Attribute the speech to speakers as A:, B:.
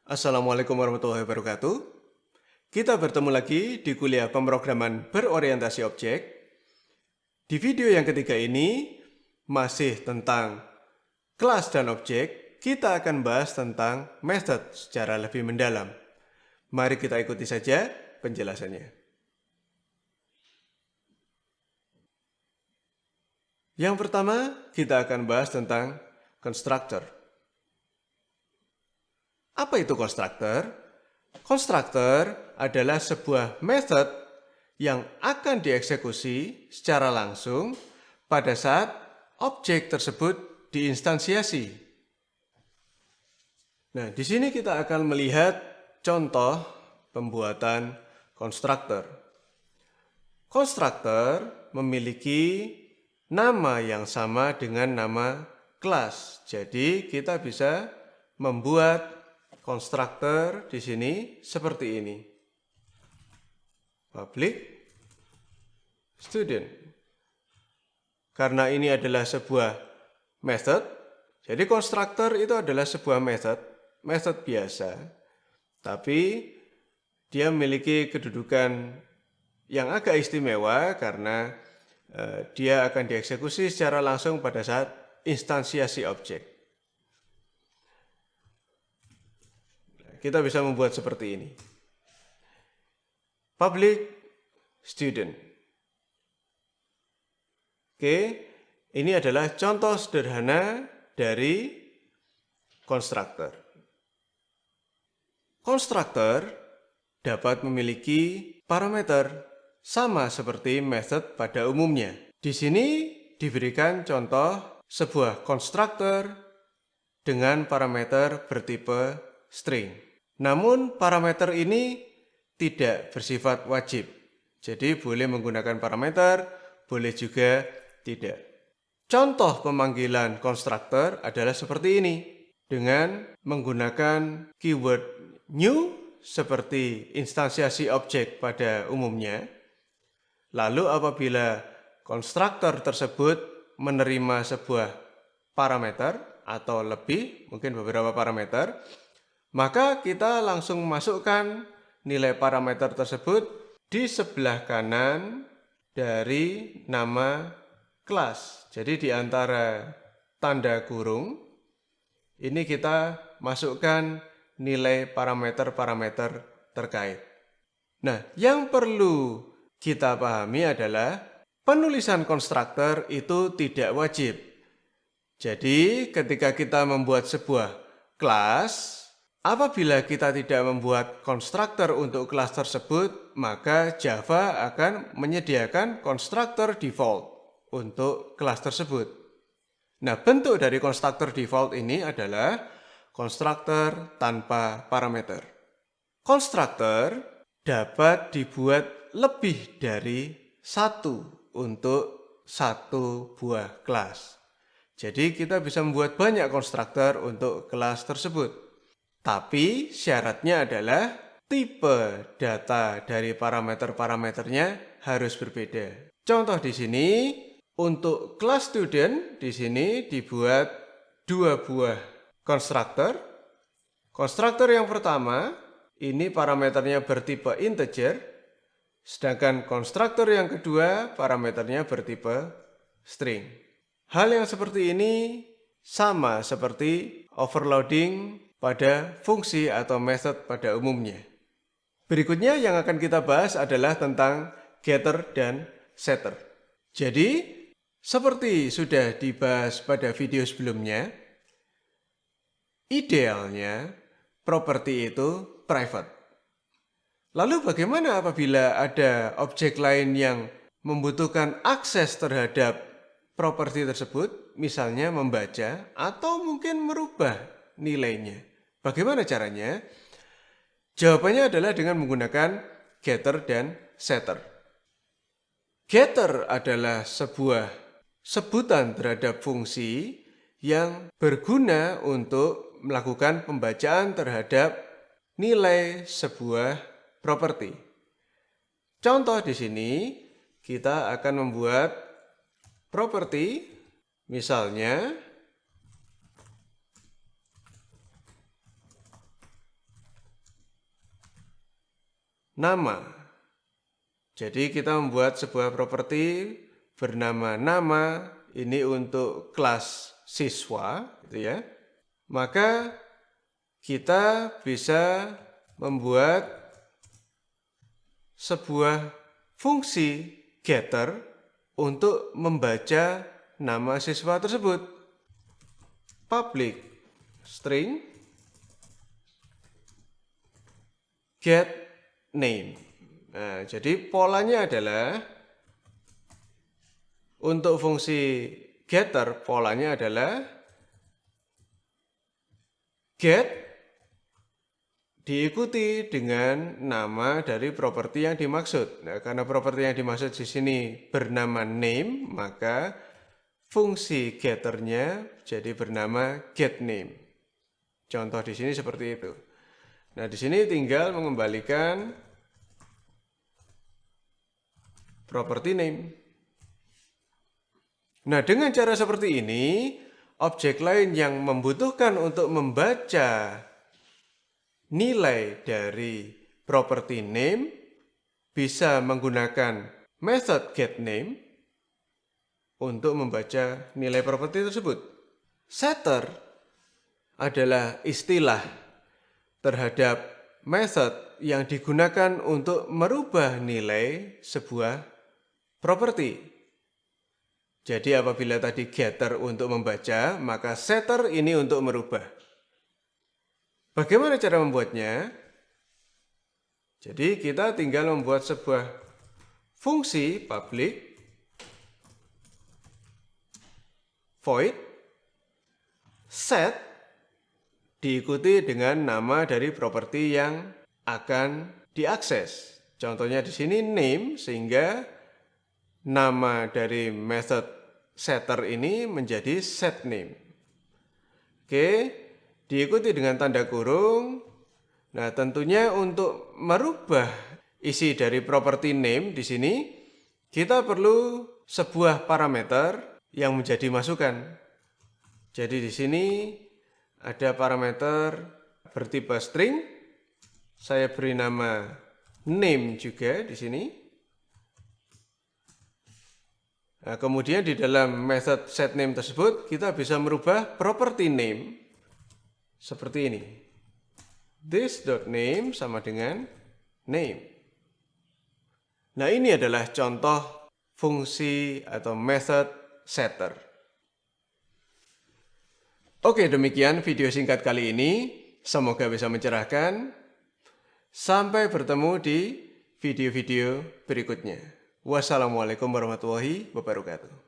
A: Assalamualaikum warahmatullahi wabarakatuh. Kita bertemu lagi di kuliah pemrograman berorientasi objek. Di video yang ketiga ini masih tentang kelas dan objek. Kita akan bahas tentang method secara lebih mendalam. Mari kita ikuti saja penjelasannya. Yang pertama, kita akan bahas tentang constructor. Apa itu constructor? Constructor adalah sebuah method yang akan dieksekusi secara langsung pada saat objek tersebut diinstansiasi. Nah, di sini kita akan melihat contoh pembuatan constructor. Constructor memiliki nama yang sama dengan nama kelas. Jadi, kita bisa membuat constructor di sini seperti ini. Public student. Karena ini adalah sebuah method, jadi constructor itu adalah sebuah method biasa, tapi dia memiliki kedudukan yang agak istimewa karena dia akan dieksekusi secara langsung pada saat instansiasi objek. Kita bisa membuat seperti ini. Public student. Oke, ini adalah contoh sederhana dari constructor. Constructor dapat memiliki parameter sama seperti method pada umumnya. Di sini diberikan contoh sebuah constructor dengan parameter bertipe string. Namun parameter ini tidak bersifat wajib. Jadi boleh menggunakan parameter, boleh juga tidak. Contoh pemanggilan constructor adalah seperti ini. Dengan menggunakan keyword new seperti instansiasi objek pada umumnya. Lalu apabila constructor tersebut menerima sebuah parameter atau lebih, mungkin beberapa parameter, maka kita langsung masukkan nilai parameter tersebut di sebelah kanan dari nama kelas. Jadi di antara tanda kurung, ini kita masukkan nilai parameter-parameter terkait. Nah, yang perlu kita pahami adalah penulisan konstruktor itu tidak wajib. Jadi ketika kita membuat sebuah kelas, apabila kita tidak membuat konstruktor untuk kelas tersebut, maka Java akan menyediakan konstruktor default untuk kelas tersebut. Nah, bentuk dari konstruktor default ini adalah konstruktor tanpa parameter. Konstruktor dapat dibuat lebih dari satu untuk satu buah kelas. Jadi kita bisa membuat banyak konstruktor untuk kelas tersebut. Tapi syaratnya adalah tipe data dari parameter-parameternya harus berbeda. Contoh di sini, untuk kelas student di sini dibuat dua buah konstruktor. Konstruktor yang pertama, ini parameternya bertipe integer, sedangkan konstruktor yang kedua parameternya bertipe string. Hal yang seperti ini sama seperti overloading pada fungsi atau method pada umumnya. Berikutnya yang akan kita bahas adalah tentang getter dan setter. Jadi, seperti sudah dibahas pada video sebelumnya, idealnya properti itu private. Lalu bagaimana apabila ada objek lain yang membutuhkan akses terhadap properti tersebut, misalnya membaca atau mungkin merubah nilainya? Bagaimana caranya? Jawabannya adalah dengan menggunakan getter dan setter. Getter adalah sebuah sebutan terhadap fungsi yang berguna untuk melakukan pembacaan terhadap nilai sebuah properti. Contoh di sini, kita akan membuat properti, misalnya nama. Jadi kita membuat sebuah properti bernama nama, ini untuk kelas siswa, gitu ya. Maka kita bisa membuat sebuah fungsi getter untuk membaca nama siswa tersebut. Public string get name. Nah, jadi polanya adalah untuk fungsi getter, polanya adalah get diikuti dengan nama dari properti yang dimaksud. Nah, karena properti yang dimaksud di sini bernama name, maka fungsi getternya jadi bernama getName. Contoh di sini seperti itu. Nah, di sini tinggal mengembalikan properti name. Nah, dengan cara seperti ini, objek lain yang membutuhkan untuk membaca nilai dari properti name bisa menggunakan method getName untuk membaca nilai properti tersebut. Setter adalah istilah terhadap method yang digunakan untuk merubah nilai sebuah properti. Jadi apabila tadi getter untuk membaca, maka setter ini untuk merubah. Bagaimana cara membuatnya? Jadi kita tinggal membuat sebuah fungsi public void set diikuti dengan nama dari properti yang akan diakses. Contohnya di sini name, sehingga nama dari method setter ini menjadi setName. Oke, diikuti dengan tanda kurung. Nah, tentunya untuk merubah isi dari properti name di sini, kita perlu sebuah parameter yang menjadi masukan. Jadi di sini ada parameter bertipe string. Saya beri nama name juga di sini. Nah, kemudian di dalam method setName tersebut kita bisa merubah property name seperti ini. This.name sama dengan name. Nah, ini adalah contoh fungsi atau method setter. Oke, demikian video singkat kali ini. Semoga bisa mencerahkan. Sampai bertemu di video-video berikutnya. Wassalamualaikum warahmatullahi wabarakatuh.